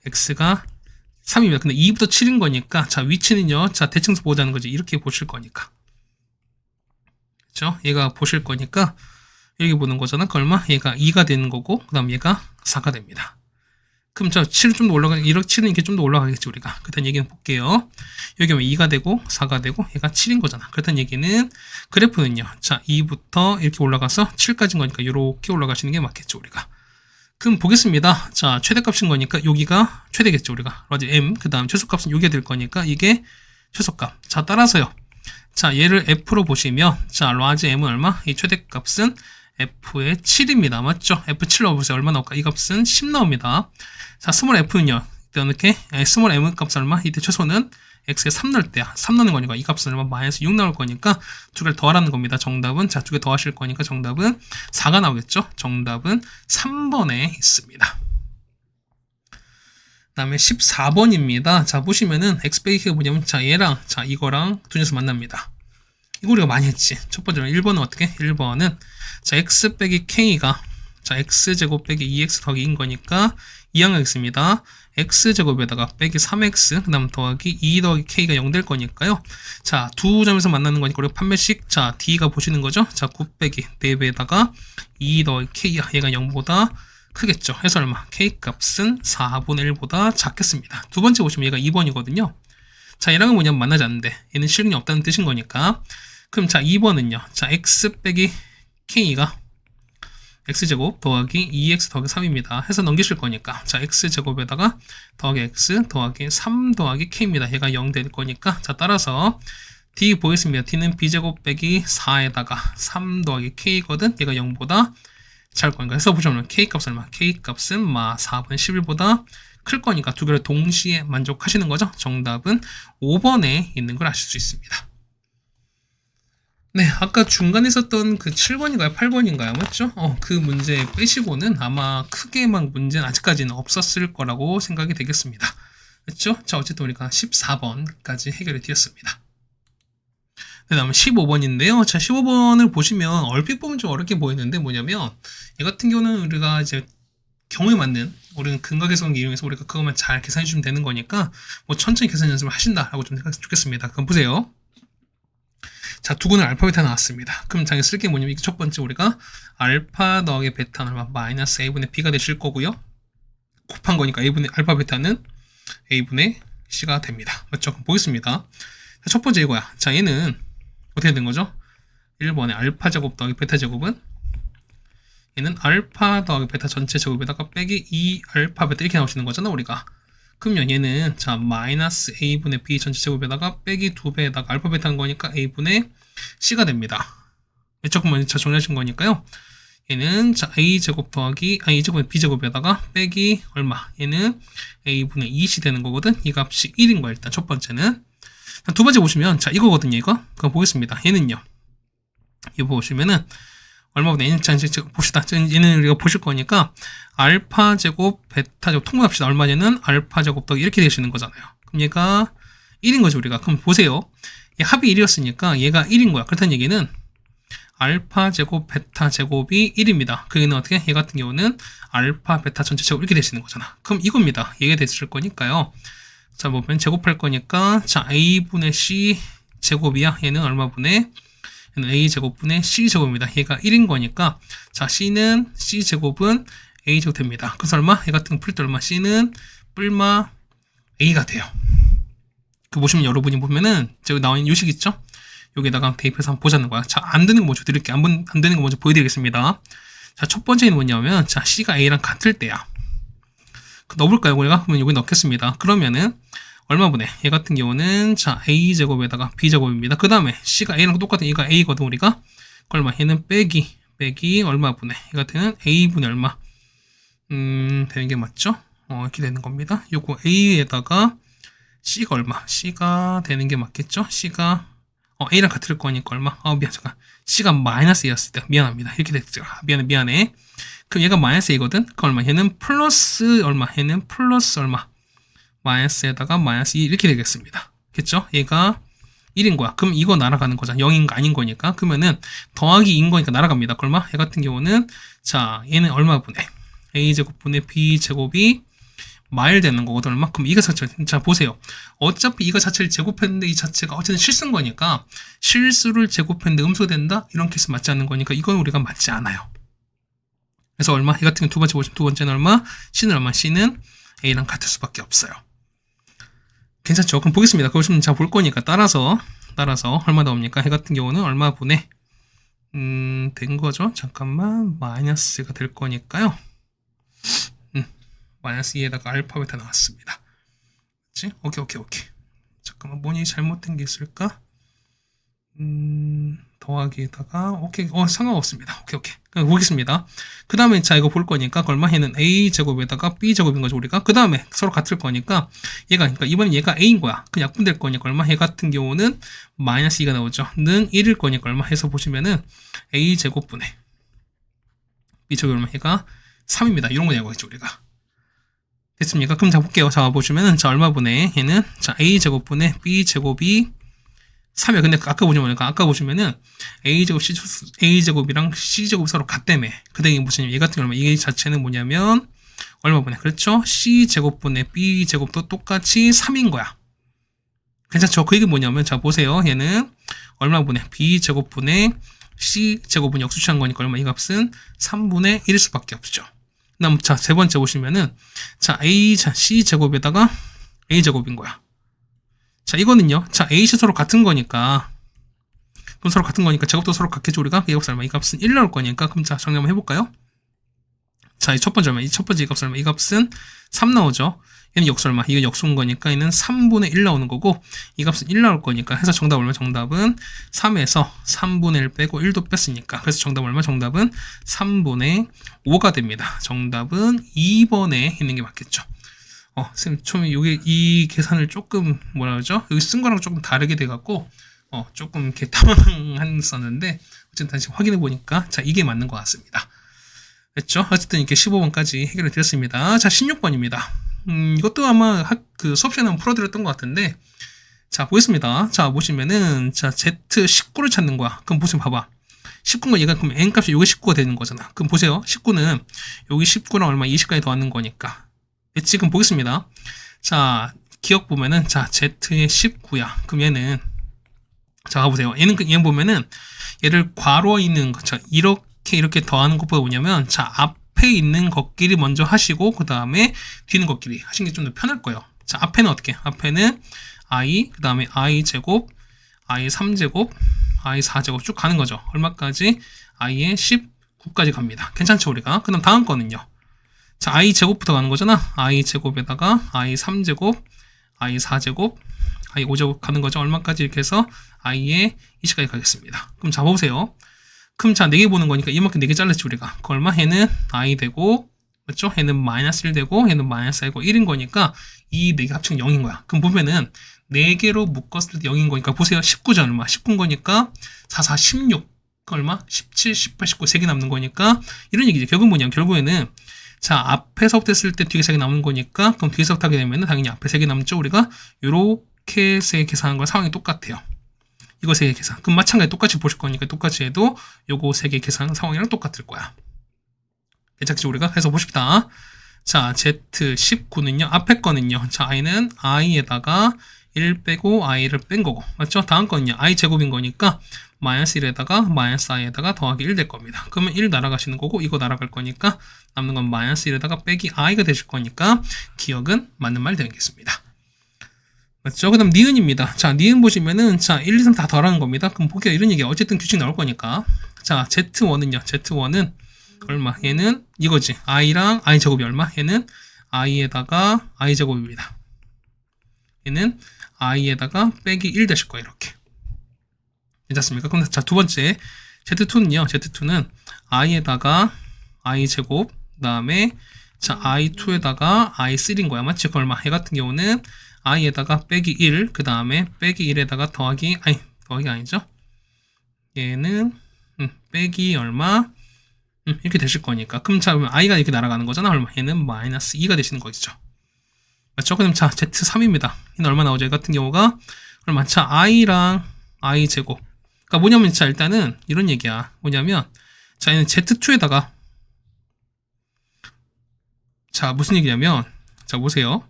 x가 3입니다. 근데 2부터 7인 거니까 자, 위치는요. 자, 대칭수 보자는 거지. 이렇게 보실 거니까. 그렇죠? 얘가 보실 거니까 여기 보는 거잖아. 그 얼마? 얘가 2가 되는 거고 그다음 얘가 4가 됩니다. 그럼 저 7은 좀 더 이렇게 7은 이렇게 좀 더 올라가겠지, 우리가. 그렇다는 얘기는 볼게요. 여기 오면 2가 되고 4가 되고 얘가 7인 거잖아. 그렇다는 얘기는 그래프는요. 자, 2부터 이렇게 올라가서 7까지인 거니까 이렇게 올라가시는 게 맞겠죠, 우리가. 그럼 보겠습니다. 자, 최대값인 거니까 여기가 최대겠죠, 우리가. 라지 m. 그 다음 최소값은 여기가 될 거니까 이게 최소값. 자, 따라서요. 자, 얘를 f로 보시면 자, 라지 m은 얼마? 이 최대값은 f의 7입니다. 맞죠? f7 넣어보세요. 얼마 나올까? 이 값은 10 나옵니다. 자, 스몰 f는요. 이렇게 스몰 m 값 얼마? 이때 최소는 x에 3 넣을 때야. 3 넣는 거니까 이 값은 얼마? 마이너스 6 나올 거니까 두 개를 더하라는 겁니다. 정답은 자, 두 개 더하실 거니까 정답은 4가 나오겠죠? 정답은 3번에 있습니다. 그 다음에 14번입니다. 자, 보시면은 x 빼기 k가 뭐냐면 자, 얘랑 자, 이거랑 두 녀석 만납니다. 이거 우리가 많이 했지. 첫 번째로 1번은 어떻게? 1번은 자, x 빼기 k가 자, x제곱 빼기 2x 더하기 2인 거니까 2항하겠습니다. x제곱에다가 빼기 3x 그 다음 더하기 2 더하기 k가 0 될 거니까요. 자, 두 점에서 만나는 거니까 우리가 판매식 자, d가 보시는 거죠. 자, 9 빼기 4배에다가 2 더하기 k야. 얘가 0보다 크겠죠. 해서 얼마? k 값은 4분의 1보다 작겠습니다. 두 번째 보시면 얘가 2번이거든요. 자, 얘랑은 뭐냐면 만나지 않는데 얘는 실근이 없다는 뜻인 거니까 그럼 자, 2번은요. 자, x 빼기 k가 x제곱 더하기 2x 더하기 3입니다. 해서 넘기실 거니까 자, x제곱에다가 더하기 x 더하기 3 더하기 k입니다. 얘가 0 될 거니까 자, 따라서 d 보겠습니다. d는 b제곱 빼기 4에다가 3 더하기 k거든. 얘가 0보다 작을 거니까 해서 보시면 k값 얼마? k값은 4분의 11보다 클 거니까 두 개를 동시에 만족하시는 거죠. 정답은 5번에 있는 걸 아실 수 있습니다. 네, 아까 중간에 있었던 그 7번인가요? 8번인가요? 맞죠? 그 문제 빼시고는 아마 크게 막 문제는 아직까지는 없었을 거라고 생각이 되겠습니다. 그렇죠? 자, 어쨌든 우리가 14번까지 해결해 드렸습니다. 네, 다음은 15번인데요. 자, 15번을 보시면 얼핏 보면 좀 어렵게 보이는데 뭐냐면 이 같은 경우는 우리가 이제 경우에 맞는 우리는 근각계산기 이용해서 우리가 그것만 잘 계산해 주면 되는 거니까 뭐 천천히 계산 연습을 하신다라고 좀 생각했으면 좋겠습니다. 그럼 보세요. 자, 두근의 알파 베타 나왔습니다. 그럼 자기 쓸 게 뭐냐면 이게 첫 번째 우리가 알파 더하기 베타는 얼마? 마이너스 a분의 b가 되실 거고요. 곱한 거니까 a분의 알파 베타는 a분의 c가 됩니다. 맞죠? 그럼 보겠습니다. 자, 첫 번째 이거야. 자, 얘는 어떻게 된 거죠? 1번에 알파 제곱 더하기 베타 제곱은 얘는 알파 더하기 베타 전체 제곱에다가 빼기 2 알파 베타 이렇게 나오시는 거잖아 우리가. 그러면 얘는 자 마이너스 a분의 b 전체 제곱에다가 빼기 2배에다가 알파 베타인 거니까 a분의 c가 됩니다. 조금만 자 정리하신 거니까요. 얘는 자 a 제곱 더하기 a 제곱 b 제곱에다가 빼기 얼마? 얘는 a분의 2이 되는 거거든. 이 값이 1인 거야 일단 첫 번째는. 두 번째 보시면 자 이거거든요 이거. 그럼 보겠습니다. 얘는요. 이거 보시면은 얼마보다 얘는 자 이제 봅시다. 얘는 우리가 보실 거니까 알파 제곱 베타 제곱 통분합시다. 얼마냐는 알파 제곱 더하기 이렇게 되시는 거잖아요. 그럼 얘가 1인 거죠 우리가. 그럼 보세요. 얘 합이 1이었으니까 얘가 1인 거야. 그렇다는 얘기는 알파 제곱 베타 제곱이 1입니다. 그게는 어떻게? 얘 같은 경우는 알파 베타 전체 제곱 이렇게 되시는 거잖아. 그럼 이겁니다. 얘가 됐을 거니까요. 자 보면 제곱할 거니까 자 a분의 c 제곱이야. 얘는 얼마분의 얘는 a 제곱분의 c 제곱입니다. 얘가 1인 거니까 자 c는 c 제곱은 a 제곱 됩니다. 그래서 얼마? 얘 같은 거 풀 때 얼마? c는 뿔마 a가 돼요. 그 보시면 여러분이 보면은 저기 나와 있는 요식 있죠? 여기다가 대입해서 한번 보자는 거야. 자, 안 되는 거 먼저 드릴게요. 안 되는 거 먼저 보여드리겠습니다. 자, 첫 번째는 뭐냐면, 자, C가 A랑 같을 때야. 넣어볼까요, 우리가? 그러면 여기 넣겠습니다. 그러면은, 얼마분의? 얘 같은 경우는, 자, A제곱에다가 B제곱입니다. 그 다음에, C가 A랑 똑같은 얘가 A거든, 우리가. 얼마? 얘는 빼기, 얼마분의? 얘 같은 A분의 얼마? 되는 게 맞죠? 이렇게 되는 겁니다. 요거 A에다가, C가 얼마? C가 되는 게 맞겠죠? C가 A랑 같을 거니까 얼마? 잠깐. C가 마이너스 A였을 때. 미안합니다. 이렇게 됐죠. 미안해. 그럼 얘가 마이너스 A거든? 그 얼마? 얘는 플러스 얼마? 얘는 플러스 얼마? 마이너스에다가 마이너스 2 이렇게 되겠습니다. 겠죠? 얘가 1인 거야. 그럼 이거 날아가는 거잖아. 0인가 아닌 거니까. 그러면은 더하기 2인 거니까 날아갑니다. 그 얼마? 얘 같은 경우는 자, 얘는 얼마분의? A제곱분의 B제곱이 마일 되는 거거든. 얼마큼 이거 자체 자 보세요. 어차피 이거 자체를 제곱했는데 이 자체가 어쨌든 실수인 거니까 실수를 제곱했는데 음수가 된다? 이런 케이스 맞지 않는 거니까 이건 우리가 맞지 않아요. 그래서 얼마? 이 같은 경우 두 번째 보시면 두 번째는 얼마? C는 얼마? C는 A랑 같을 수밖에 없어요. 괜찮죠? 그럼 보겠습니다. 그러시면 자 볼 거니까 따라서 얼마 나옵니까? 이 같은 경우는 얼마 분의 된 거죠? 잠깐만 마이너스가 될 거니까요. 마이너스 2에다가 알파 베타 나왔습니다. 그치? 오케이. 잠깐만, 뭐니 잘못된 게 있을까? 더하기에다가, 오케이. 상관없습니다. 오케이. 보겠습니다. 그 다음에, 자, 이거 볼 거니까, 얼마? 얘는 A제곱에다가 B제곱인 거죠, 우리가. 그 다음에, 서로 같을 거니까, 그러니까 이번엔 얘가 A인 거야. 그 약분될 거니까, 얼마? 얘 같은 경우는 마이너스 2가 나오죠. 는 1일 거니까, 얼마? 해서 보시면은, A제곱분의 B제곱 얼마? 얘가 3입니다. 이런 거 내고있죠, 우리가. 됐습니까? 그럼 자 볼게요. 자 보시면은 자 얼마분의 얘는 자 a제곱분의 b제곱이 3이야. 근데 아까 보시면은 a제곱이랑 c제곱이 서로 같다며. 근데 이게 무슨 얘 같은 경우 이 자체는 뭐냐면 얼마분의 그렇죠? c제곱분의 b제곱도 똑같이 3인 거야. 괜찮죠? 그 얘기 뭐냐면 자 보세요. 얘는 얼마분의 b제곱분의 c제곱은 역수치한 거니까 얼마 이 값은 3분의 1일 수밖에 없죠. 그다음 자 세 번째 보시면은 자 C 제곱에다가 A 제곱인 거야. 자 이거는요. 자 A, C 서로 같은 거니까 그럼 서로 같은 거니까 제곱도 서로 같겠죠 우리가. 이 값은 얼마? 이 값은 1 나올 거니까 그럼 자 정리 한번 해볼까요? 자 이 첫 번째 얼마? 이 첫 번째 이 값은 얼마? 이 값은 3 나오죠. 얘는 역수 얼마? 이건 역수인 거니까 얘는 3분의 1 나오는 거고 이 값은 1 나올 거니까 해서 정답 얼마? 정답은 3에서 3분의 1 빼고 1도 뺐으니까 그래서 정답 얼마? 정답은 3분의 5가 됩니다. 정답은 2번에 있는 게 맞겠죠. 선생님 처음에 이 계산을 조금 뭐라 그러죠? 여기 쓴 거랑 조금 다르게 돼갖고 조금 이렇게 당황했었는데 어쨌든 다시 확인해 보니까 자 이게 맞는 것 같습니다. 됐죠? 어쨌든 이렇게 15번까지 해결해 드렸습니다. 자 16번입니다. 이것도 아마 그 수업 시간에 풀어드렸던 것 같은데 자 보겠습니다. 자 보시면은 자 Z19를 찾는 거야. 그럼 보세요. 봐봐. 19가 얘가 그럼 n 값이 요게 19가 되는 거잖아. 그럼 보세요. 19는 여기 19랑 얼마 20까지 더하는 거니까. 지금 보겠습니다. 자 기억 보면은 자 Z의 19야. 그럼 얘는 자 가보세요. 얘는 보면은 얘를 괄호에 있는 거, 자 이렇게 더하는 것보다 뭐냐면 자 앞에 있는 것끼리 먼저 하시고 그 다음에 뒤는 것끼리 하시는 게 좀 더 편할 거예요. 자 앞에는 어떻게? 앞에는 i 그 다음에 i 제곱, i 3제곱, i 4제곱 쭉 가는 거죠. 얼마까지? i의 19까지 갑니다. 괜찮죠 우리가? 그 다음 다음 거는요. 자 i 제곱부터 가는 거잖아. i 제곱에다가 i 3제곱, i 4제곱, i 5제곱 가는 거죠. 얼마까지? 이렇게 해서 i의 20까지 가겠습니다. 그럼 잡아보세요. 그럼 자 4개 보는 거니까 이만큼 4개 잘랐지 우리가. 그 얼마? 얘는 i 되고 맞죠? 얘는 마이너스 1 되고 얘는 마이너스 1고 1인 거니까 이 4개 합치면 0인 거야. 그럼 보면은 4개로 묶었을 때 0인 거니까 보세요. 19죠 얼마? 19인 거니까 4, 4, 16 얼마? 17, 18, 19 3개 남는 거니까 이런 얘기죠. 결국은 뭐냐면 결국에는 자 앞에서부터 했을 때 뒤에 3개 남는 거니까 그럼 뒤에서부터 하게 되면 당연히 앞에 3개 남죠. 우리가 요렇게 3개 계산한 거랑 상황이 똑같아요. 이거 3개 계산. 그럼 마찬가지 똑같이 보실 거니까 똑같이 해도 요거 3개 계산 상황이랑 똑같을 거야. 괜찮지 우리가? 해서 보십시다. 자 Z19는요. 앞에 거는요. 자 i는 i에다가 1 빼고 i를 뺀 거고 맞죠? 다음 거는요. i 제곱인 거니까 마이너스 1에다가 마이너스 i에다가 더하기 1 될 겁니다. 그러면 1 날아가시는 거고 이거 날아갈 거니까 남는 건 마이너스 1에다가 빼기 i가 되실 거니까 기억은 맞는 말 되겠습니다. 맞죠? 그 다음 니은입니다. 자 니은 보시면은 자 1, 2, 3 다 더하는 겁니다. 그럼 보기가 이런 얘기야. 어쨌든 규칙 나올 거니까 자 Z1은요. Z1은 얼마? 얘는 이거지. i랑 i 제곱이 얼마? 얘는 i에다가 i 제곱입니다. 얘는 i에다가 빼기 1 되실 거예요. 이렇게. 괜찮습니까? 그럼 자, 두 번째 Z2는요. Z2는 i에다가 i 제곱 그 다음에 자 i2에다가 i3인 거야. 맞지? 그 얼마? 얘 같은 경우는 i에다가 빼기 1 그 다음에 빼기 1에다가 더하기 아니죠? 얘는 빼기 얼마? 이렇게 되실 거니까. 그럼 자, i가 이렇게 날아가는 거잖아. 얼마? 얘는 마이너스 2가 되시는 거죠. 맞죠? 그럼 자, Z3입니다. 얘는 얼마 나오죠? 이 같은 경우가 얼마? 자, i랑 i 제곱. 그러니까 뭐냐면 자, 일단은 이런 얘기야. 뭐냐면 자, 얘는 Z2에다가 자, 무슨 얘기냐면 자, 보세요.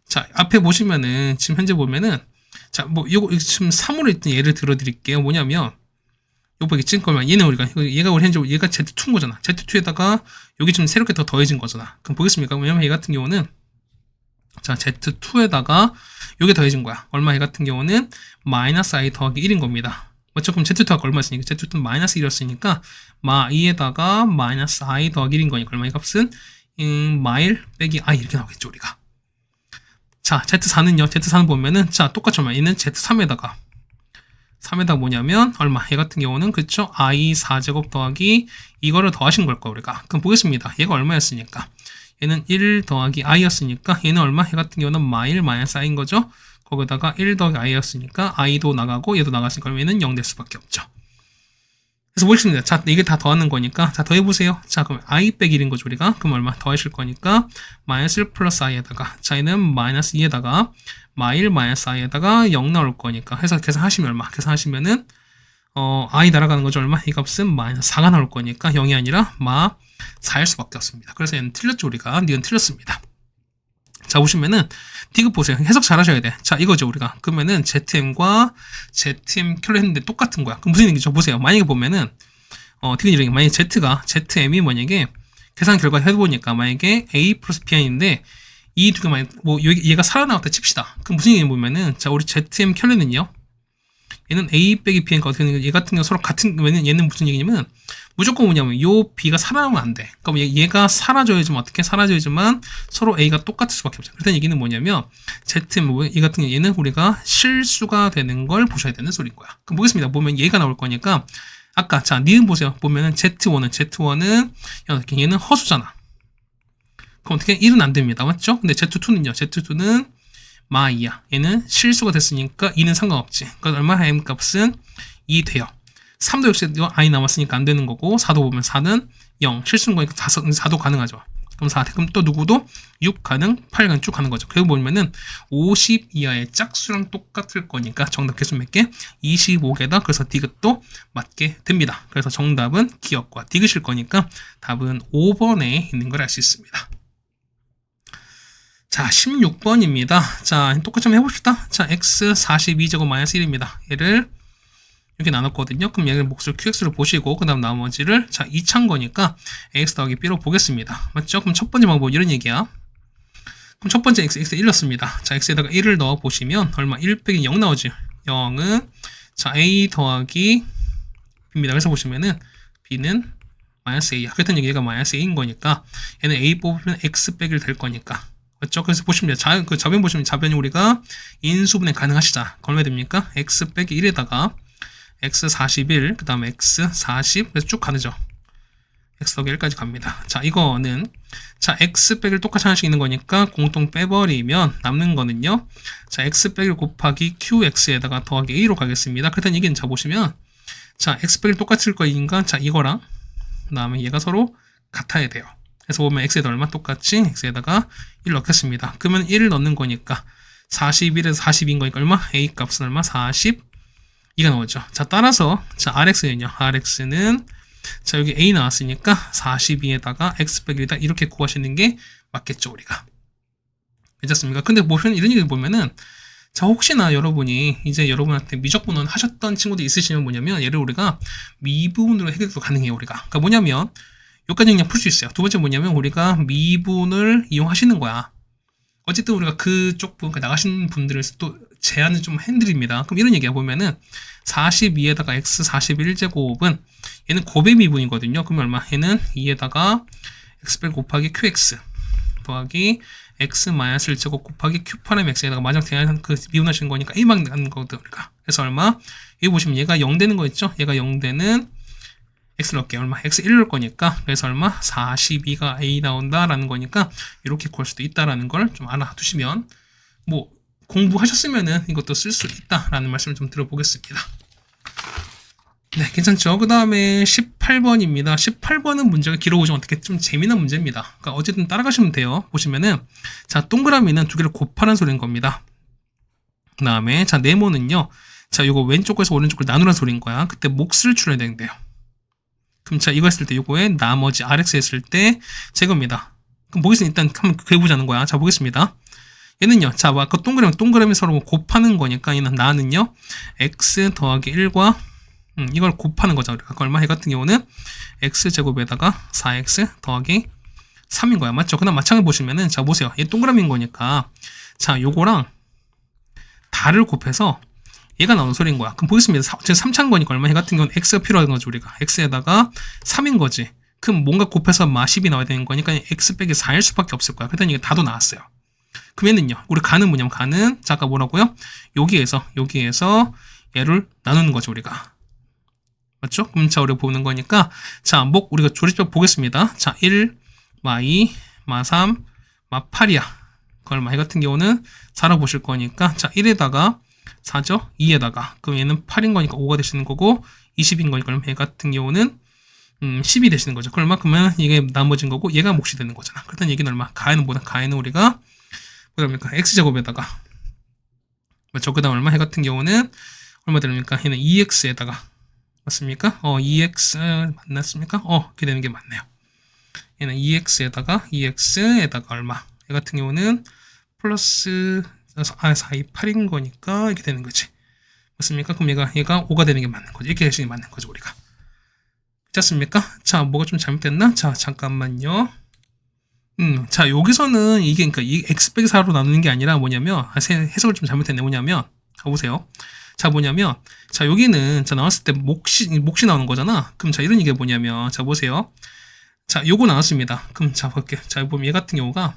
자, 앞에 보시면은 지금 현재 보면은 자, 뭐 요거 지금 3으로 있던 예를 들어 드릴게요. 뭐냐면 요거 있지? 그러면 얘는 얘가 우리 현재 얘가 Z2인 거잖아. Z2에다가 여기 좀 새롭게 더 더해진 거잖아. 그럼 보겠습니까? 왜냐면 얘 같은 경우는 자 Z2에다가 요게 더해진 거야. 얼마? 얘 같은 경우는 마이너스 i 더하기 1인 겁니다. 맞죠? 그럼 Z2가 얼마였으니까 Z2는 마이너스 1이었으니까 마 2에다가 마이너스 i 더하기 1인 거니까 얼마? 이 값은 마일 빼기 i 이렇게 나오겠죠 우리가. 자 Z4는요. Z4는 보면은 자 똑같이 얼마? 얘는 Z3에다가 뭐냐면 얼마? 얘 같은 경우는 그쵸? i 4제곱 더하기 이거를 더하신 걸 거야 우리가. 그럼 보겠습니다. 얘가 얼마였으니까 얘는 1 더하기 i였으니까 얘는 얼마? 얘 같은 경우는 마일 마이너스 i인 거죠. 거기다가 1 더하기 i였으니까 i도 나가고 얘도 나갔으니까 얘는 0 될 수밖에 없죠. 그래서 보겠습니다. 자 이게 다 더하는 거니까 자 더해보세요. 자 그럼 i 빼기 1인 거죠 우리가. 그럼 얼마? 더하실 거니까 마이너스 1 플러스 i에다가 자 얘는 마이너스 2에다가 마일 마이너스 i에다가 0 나올 거니까 해서 계산하시면 얼마? 계산하시면은 i 날아가는 거죠 얼마? 이 값은 마이너스 4가 나올 거니까 0이 아니라 마 4일 수밖에 없습니다. 그래서 얘는 틀렸죠 우리가. 니은 틀렸습니다. 자 보시면은 디귿 보세요. 해석 잘 하셔야 돼. 자 이거죠 우리가. 그러면은 ZM과 ZM 킬로 했는데 똑같은 거야. 그럼 무슨 얘기죠? 보세요. 만약에 보면은 디귿 이런 게 만약에 ZM이 만약에 계산 결과 해보니까 만약에 A 플러스 B인데 이 두 개 만약 뭐 얘가 살아나왔다 칩시다. 그럼 무슨 얘기 보면은 자 우리 ZM 킬로는요. 얘는 A 빼기 B니까 어떻게 되는 얘 같은 경우 서로 같은 얘는 무슨 얘기냐면 무조건 뭐냐면 요 B가 살아나면 안 돼. 그러니까 얘가 사라져야지만 어떻게 사라져야지만 서로 A가 똑같을 수밖에 없죠. 그렇다는 얘기는 뭐냐면 ZM 이 같은 경우 얘는 우리가 실수가 되는 걸 보셔야 되는 소리인 거야. 그럼 보겠습니다. 보면 얘가 나올 거니까 아까 자 니은 보세요. 보면은 Z1은 얘는 허수잖아. 그럼 어떻게 1은 안 됩니다. 맞죠? 근데 Z2는요. Z2는 마 2야. 얘는 실수가 됐으니까 2는 상관없지. 그러니까 얼마? m 값은 2 돼요. 3도 역시 i 남았으니까 안 되는 거고 4도 보면 4는 0. 실수인 거니까 4도 가능하죠. 그럼 4. 그럼 또 누구도 6 가능, 8 가능 쭉 가는 거죠. 그리고 보면은 50 이하의 짝수랑 똑같을 거니까 정답 개수 몇 개? 25개다. 그래서 디귿도 맞게 됩니다. 그래서 정답은 기억과 디귿일 거니까 답은 5번에 있는 걸 알 수 있습니다. 자, 16번입니다. 자, 똑같이 한번 해봅시다. 자, x 42제곱 마이너스 1입니다. 얘를 이렇게 나눴거든요. 그럼 얘를 몫을 qx를 보시고 그 다음 나머지를 자 2차인 거니까 ax 더하기 b로 보겠습니다. 맞죠? 그럼 첫 번째 방법 이런 얘기야. 그럼 첫 번째 x에 1 넣습니다. 자 x에다가 1을 넣어 보시면 얼마? 1 빼기 0 나오지. 0은 자 a 더하기 b입니다. 그래서 보시면은 b는 마이너스 a야. 그랬더니 얘가 마이너스 a인 거니까 얘는 a 뽑으면 x 빼기 될 거니까. 맞죠? 그래서 보시면 그 좌변 보시면 좌변이 우리가 인수분해 가능하시다. 그럼 왜 됩니까? x 빼기 1에다가 x 41, 그 다음에 x 40, 그래서 쭉 가죠. x 더하기 1까지 갑니다. 자, 이거는, 자, x 빼기를 똑같이 하나씩 있는 거니까 공통 빼버리면 남는 거는요. 자, x 빼기 곱하기 qx에다가 더하기 a로 가겠습니다. 그랬더니 이게 자, 보시면, 자, x 빼기를 똑같을 거니까, 자, 이거랑, 그 다음에 얘가 서로 같아야 돼요. 그래서 보면 x에다 얼마 똑같이 x에다가 1 넣겠습니다. 그러면 1을 넣는 거니까, 41에서 40인 거니까 얼마? a 값은 얼마? 40. 이가 나오죠. 자, 따라서, 자, RX는요. RX는, 자, 여기 A 나왔으니까 42에다가 X 빼기 1이다. 이렇게 구하시는 게 맞겠죠, 우리가. 괜찮습니까? 근데 보시면, 이런 얘기 보면은, 자, 혹시나 여러분이 이제 여러분한테 미적분원 하셨던 친구들 있으시면 뭐냐면, 얘를 우리가 미분으로 해결도 가능해요, 우리가. 그러니까 뭐냐면, 여기까지 그냥 풀 수 있어요. 두 번째 뭐냐면, 우리가 미분을 이용하시는 거야. 어쨌든 우리가 그쪽 분, 나가신 분들을 또 제한을 좀 해드립니다. 그럼 이런 얘기야 보면은 42에다가 x 41제곱은 얘는 곱의 미분이거든요. 그러면 얼마? 얘는 2에다가 x 빼기 곱하기 qx 더하기 x 마이너스 1제곱 곱하기 q 파라미 x에다가 마지막 대항 그 미분하시는 거니까 1만 가는 거거든 우리가. 그래서 얼마? 여기 보시면 얘가 0 되는 거 있죠? 얘가 0 되는 x 넣을게요. 얼마? x 1 넣을 거니까. 그래서 얼마? 42가 a 나온다라는 거니까 이렇게 구할 수도 있다라는 걸 좀 알아두시면 뭐 공부하셨으면은 이것도 쓸 수 있다라는 말씀을 좀 들어보겠습니다. 네, 괜찮죠? 그 다음에 18번입니다. 18번은 문제가 길어오죠. 어떻게 좀 재미난 문제입니다. 그러니까 어쨌든 따라가시면 돼요. 보시면은 자 동그라미는 두 개를 곱하는 소리인 겁니다. 그 다음에 자 네모는요. 자 이거 왼쪽에서 오른쪽을 나누라는 소리인 거야. 그때 몫을 줄여야 되는데요. 그럼 자 이거 했을 때 요거에 나머지 RX 했을 때 제곱입니다. 그럼 보겠습니다. 일단 한번 그려보자는 거야. 자 보겠습니다. 얘는요. 자 아까 동그라미 서로 곱하는 거니까 얘는 나는요. x 더하기 1과 이걸 곱하는 거죠. 아까 얼마? 해 같은 경우는 x제곱에다가 4x 더하기 3인 거야. 맞죠? 그다음 마찬가지 보시면은 자 보세요. 얘 동그라미인 거니까 자 요거랑 달을 곱해서 얘가 나오는 소리인 거야. 그럼 보겠습니다. 지금 3차인 거니까 얼마? 해 같은 경우는 x가 필요한 거죠. 우리가 x에다가 3인 거지. 그럼 뭔가 곱해서 10이 나와야 되는 거니까 x 빼기 4일 수밖에 없을 거야. 그랬더니 이게 다도 나왔어요. 그럼 얘는요. 우리 가는 뭐냐면 가는 자 아까 뭐라고요? 여기에서 얘를 나누는 거죠. 우리가. 맞죠? 그럼 자 우리가 보는 거니까 자 우리가 조립법 보겠습니다. 자 1, 마 2, 마 3, 마 8이야. 그걸 마 같은 경우는 4라고 보실 거니까 자 1에다가 4죠? 2에다가 그럼 얘는 8인 거니까 5가 되시는 거고 20인 거니까 그럼 얘 같은 경우는 10이 되시는 거죠. 그러면 이게 나머진 거고 얘가 몫이 되는 거잖아. 그랬더니 얘기는 얼마? 가에는 뭐다? 가에는 우리가 그러니까 x제곱에다가 맞죠? 그 다음 얼마? 해 같은 경우는 얼마 되니까 얘는 2x에다가 맞습니까? 2x 맞났습니까? 이렇게 되는 게 맞네요. 얘는 2x에다가 얼마? 얘 같은 경우는 플러스 428인 거니까 이렇게 되는 거지. 맞습니까? 그럼 얘가 5가 되는 게 맞는 거죠. 이렇게 되시는 게 맞는 거죠, 우리가. 괜찮습니까? 자, 뭐가 좀 잘못됐나? 자, 잠깐만요. 자, 여기서는 이게, 그러니까 이 x 빼기 4로 나누는 게 아니라 뭐냐면, 해석을 좀 잘못했네. 뭐냐면, 가보세요. 자, 뭐냐면, 자, 여기는, 자, 나왔을 때 몫이 나오는 거잖아. 그럼 자, 이런 얘기가 뭐냐면, 자, 보세요. 자, 요거 나왔습니다. 그럼 자, 볼게요. 자, 보면 얘 같은 경우가,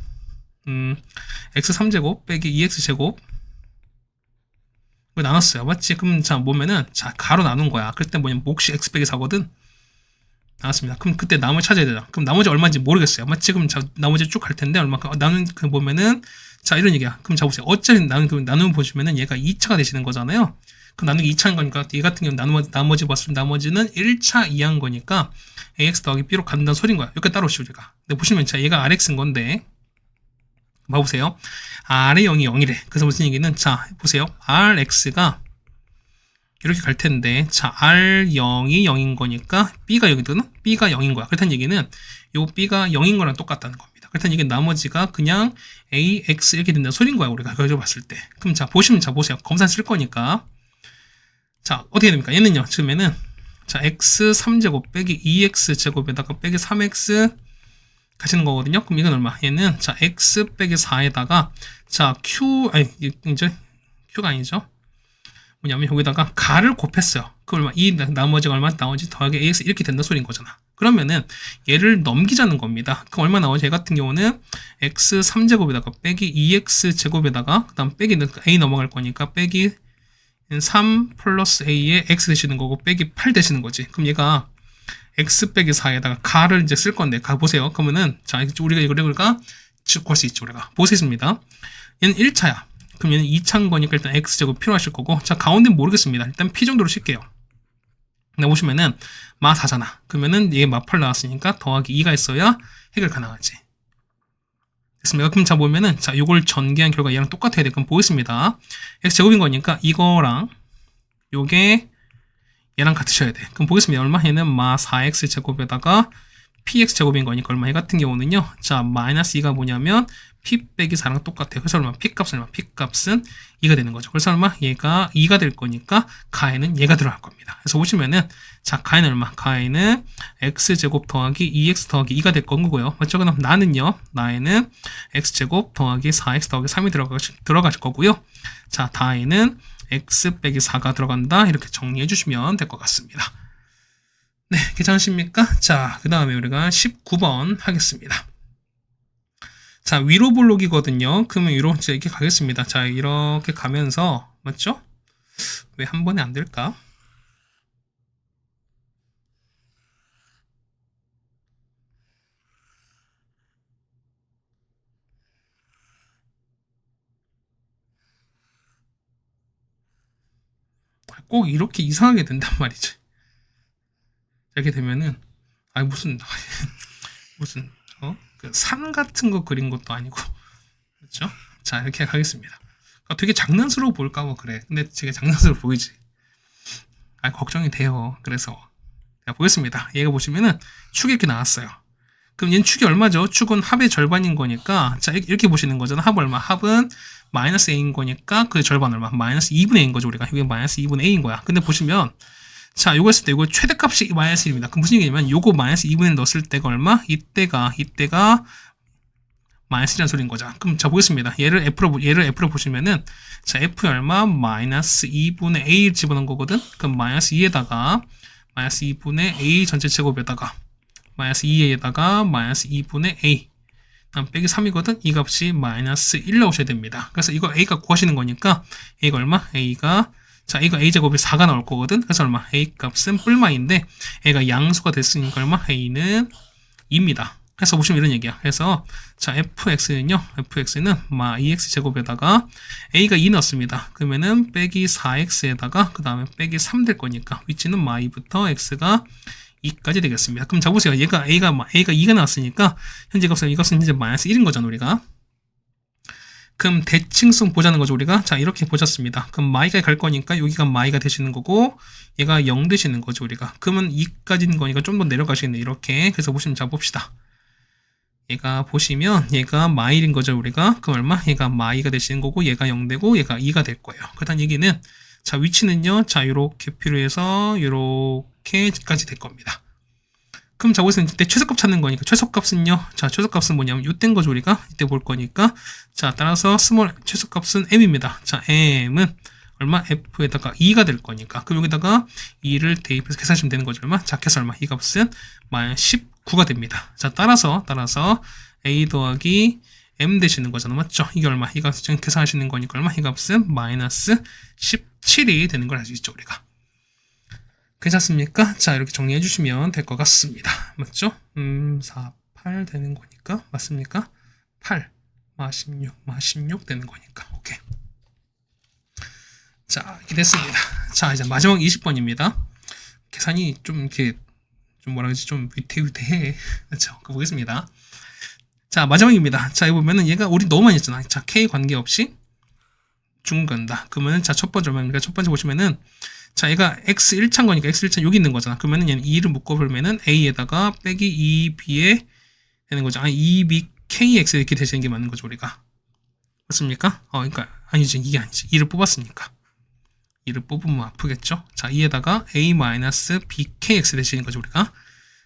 x3제곱 빼기 2x제곱, 이거 나눴어요. 맞지? 그럼 자, 보면은, 자, 가로 나눈 거야. 그럴 때 뭐냐면, 몫이 x 빼기 4거든. 나왔습니다. 그럼 그때 나머지 찾아야 되잖아. 그럼 나머지 얼마인지 모르겠어요. 맞지? 지금 나머지 쭉 갈 텐데 얼마 나눈 그 보면은 자, 이런 얘기야. 그럼 자, 보세요. 어차피 나누면 보시면은 얘가 2차가 되시는 거잖아요. 그럼 나누기 2차인 거니까 얘 같은 경우는 나머지 봤으면 나머지는 1차 이하인 거니까 ax 더하기 b로 간다는 소린 거야. 이렇게 따로 우리가. 근데 보시면 자, 얘가 rx인 건데 봐보세요. r의 0이 0이래. 그래서 무슨 얘기는 자, 보세요. rx가 이렇게 갈 텐데 자, r0이 0인 거니까 b가 0이거든. b가 0인 거야. 그렇다는 얘기는 요 b가 0인 거랑 똑같다는 겁니다. 그렇다는 얘기는 나머지가 그냥 ax 이렇게 된다는 소린 거야. 우리가 그걸 봤을 때. 그럼 자, 보시면 자, 보세요. 검산 쓸 거니까 자, 어떻게 됩니까? 얘는요, 지금에는, 자, x 3제곱 빼기 2x 제곱에다가 빼기 3x 가시는 거거든요. 그럼 이건 얼마? 얘는, 자, x 빼기 4에다가, 자, 이제, q가 아니죠. 뭐냐면, 여기다가 가를 곱했어요. 그 얼마? 이 나머지가 얼마? 나머지 더하기 ax 이렇게 된다 소리인 거잖아. 그러면은, 얘를 넘기자는 겁니다. 그럼 얼마 나오지? 얘 같은 경우는, x 3제곱에다가 빼기 2x 제곱에다가, 그 다음 빼기 a 넘어갈 거니까, 빼기 3 플러스 a에 x 되시는 거고 빼기 8 되시는 거지. 그럼 얘가 x 빼기 4에다가 가를 이제 쓸 건데 가 보세요. 그러면은 자, 우리가 이걸 구할 수 있죠. 우리가 보겠습니다. 얘는 1차야. 그럼 얘는 2차인 거니까 일단 x제곱 필요하실 거고 자, 가운데는 모르겠습니다. 일단 p 정도로 쉴게요. 근데 보시면은 마 4잖아. 그러면은 얘 마 8 나왔으니까 더하기 2가 있어야 해결 가능하지. 됐습니다. 그럼 자, 보면은, 자, 요걸 전개한 결과 얘랑 똑같아야 돼. 그럼 보겠습니다. x제곱인 거니까 이거랑 요게 얘랑 같으셔야 돼. 그럼 보겠습니다. 얼마? 얘는 마 4x 제곱에다가 px 제곱인 거니까 얼마? 얘 같은 경우는요. 자, 마이너스 2가 뭐냐면 p 빼기 4랑 똑같아요. 그래서 얼마? p 값은 2가 되는 거죠. 그래서 얼마? 얘가 2가 될 거니까 가에는 얘가 들어갈 겁니다. 그래서 보시면은 자, 가에는 얼마? 가에는 x제곱 더하기 2x 더하기 2가 될 거고요. 맞죠? 그럼 나는요. 나에는 x제곱 더하기 4x 더하기 3이 들어가실 거고요. 자, 다에는 x 빼기 4가 들어간다. 이렇게 정리해 주시면 될 것 같습니다. 네, 괜찮으십니까? 자, 그 다음에 우리가 19번 하겠습니다. 자, 위로 볼록이거든요. 그러면 위로 이렇게 가겠습니다. 자, 이렇게 가면서, 맞죠? 왜 한 번에 안 될까? 꼭 이렇게 이상하게 된단 말이지. 이렇게 되면은, 아니, 무슨, 그 산 같은 거 그린 것도 아니고. 그렇죠? 자, 이렇게 가겠습니다. 되게 장난스러워 보일까 뭐 그래. 근데 되게 장난스러워 보이지. 아, 걱정이 돼요. 그래서. 자, 보겠습니다. 얘가 보시면은 축이 이렇게 나왔어요. 그럼 얘는 축이 얼마죠? 축은 합의 절반인 거니까 자, 이렇게 보시는 거잖아. 합 얼마? 합은 마이너스 a인 거니까 그 절반 얼마? 마이너스 2분의 a인 거죠. 우리가 이게 마이너스 2분의 a인 거야. 근데 보시면 자, 요거 했을 때 요거 최대값이 마이너스 1입니다. 그럼 무슨 얘기냐면 요거 마이너스 2분의 1 넣었을 때가 얼마? 이때가 마이너스 1이라는 소리인 거죠. 그럼 자, 보겠습니다. 얘를 F로 보시면은 자, F 얼마? 마이너스 2분의 A 집어넣은 거거든? 그럼 마이너스 2에다가 마이너스 2분의 A 전체 제곱에다가 마이너스 2에다가 마이너스 2분의 A 다음 빼기 3이거든? 이 값이 마이너스 1 나오셔야 됩니다. 그래서 이거 A가 구하시는 거니까 A가 얼마? A가 자, 이거 A제곱이 4가 나올 거거든? 그래서 얼마? A 값은 뿔마인데 A가 양수가 됐으니까 얼마? A는 2입니다. 그래서 보시면 이런 얘기야. 그래서 자, fx는요. fx는 마 2x 제곱에다가 a가 2 넣습니다. 그러면은 빼기 4x에다가 그 다음에 빼기 3 될 거니까 위치는 마 2부터 x가 2까지 되겠습니다. 그럼 자, 보세요. A가 2가 나왔으니까 현재 값은 이 값은 이제 마이너스 1인 거잖아, 우리가. 그럼 대칭성 보자는 거죠, 우리가. 자, 이렇게 보셨습니다. 그럼 마이가 갈 거니까 여기가 마이가 되시는 거고 얘가 0 되시는 거죠, 우리가. 그러면 2까지인 거니까 좀 더 내려가시겠네, 이렇게. 그래서 보시면 자, 봅시다. 얘가 보시면 얘가 마일인 거죠, 우리가. 그럼 얼마? 얘가 마이가 되시는 거고 얘가 0 되고 얘가 2가 될 거예요. 그렇다는 얘기는 자, 위치는요. 자, 요렇게 필요해서 요렇게까지 될 겁니다. 그럼 자, 보시면 이때 최소값 찾는 거니까 최소값은요. 자, 최소값은 뭐냐면 요땐 거죠, 우리가. 이때 볼 거니까. 자, 따라서 최소값은 m입니다. 자, m은 얼마? f에다가 2가 될 거니까. 그럼 여기다가 2를 대입해서 계산하시면 되는 거죠. 얼마? 자, 계산 얼마? 이 값은 마이너스 19가 됩니다. 자, 따라서 a 더하기 m 되시는 거잖아. 맞죠? 이게 얼마? 이 값을 계산하시는 거니까 얼마? 이 값은 마이너스 17이 되는 걸 알 수 있죠, 우리가. 괜찮습니까? 자, 이렇게 정리해 주시면 될 것 같습니다. 맞죠? 4, 8 되는 거니까. 맞습니까? 8. 16 되는 거니까. 오케이. 자, 이렇게 됐습니다. 자, 이제 마지막 20번입니다. 계산이 좀 이렇게 좀 뭐라 그러지? 좀 위태위태해. 그렇죠? 보겠습니다. 자, 마지막입니다. 자, 여기 보면은 얘가 우리 너무 많이 했잖아. 자, K 관계없이 중간다. 그러면은 자, 첫 번째 얼마입니까? 첫 번째 보시면은 자, 얘가 x 1차인 거니까 x 1차 여기 있는 거잖아. 그러면은 얘는 2를 묶어보면은 a에다가 빼기 2b에 되는 거죠. 아, 2b kx 이렇게 되시는 게 맞는 거죠, 우리가. 맞습니까? 그러니까 아니지, 이게 아니지. 2를 뽑았으니까. 2를 뽑으면 아프겠죠? 자, 2에다가 a-bkx 되시는 거죠, 우리가.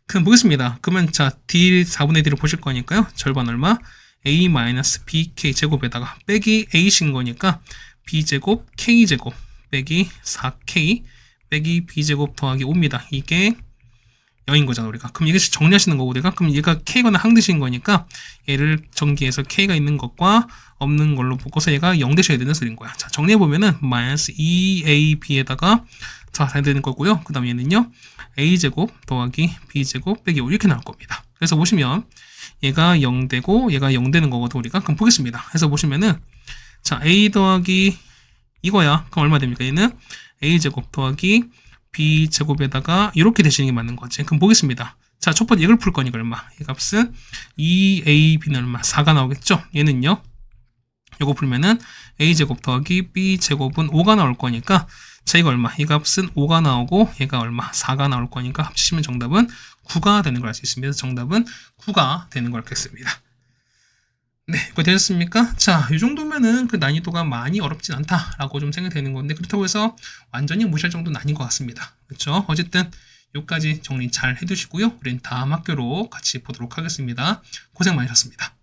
그럼 보겠습니다. 그러면 자, d 4분의 d를 보실 거니까요. 절반 얼마? a-bk 제곱에다가 빼기 a신 거니까 b제곱 k제곱 빼기 4k 빼기 b제곱 더하기 5입니다. 이게 0인 거잖아, 우리가. 그럼 이것이 정리하시는 거고, 우리가. 그럼 얘가 k거나 항듯인 거니까 얘를 전기해서 k가 있는 것과 없는 걸로 보고서 얘가 0 되셔야 되는 소리인 거야. 자, 정리해보면은 마이너스 2ab에다가 자, 잘 되는 거고요. 그 다음 얘는요, a제곱 더하기 b제곱 빼기 5 이렇게 나올 겁니다. 그래서 보시면 얘가 0 되고 얘가 0 되는 거거든, 우리가. 그럼 보겠습니다. 그래서 보시면은 자, a 더하기 이거야. 그럼 얼마 됩니까? 얘는 a제곱 더하기 b제곱에다가 이렇게 되시는 게 맞는 거지. 그럼 보겠습니다. 자, 첫 번째 이걸 풀 거니까 얼마? 이 값은 2ab는 얼마? 4가 나오겠죠? 얘는요, 이거 풀면은 a제곱 더하기 b제곱은 5가 나올 거니까 자, 이거 얼마? 이 값은 5가 나오고 얘가 얼마? 4가 나올 거니까 합치시면 정답은 9가 되는 걸 알 수 있습니다. 그래서 정답은 9가 되는 걸 알겠습니다. 네, 이거 되셨습니까? 자, 이 정도면은 그 난이도가 많이 어렵진 않다라고 좀 생각이 되는 건데, 그렇다고 해서 완전히 무시할 정도는 아닌 것 같습니다. 그렇죠? 어쨌든 여기까지 정리 잘 해두시고요. 우린 다음 학교로 같이 보도록 하겠습니다. 고생 많으셨습니다.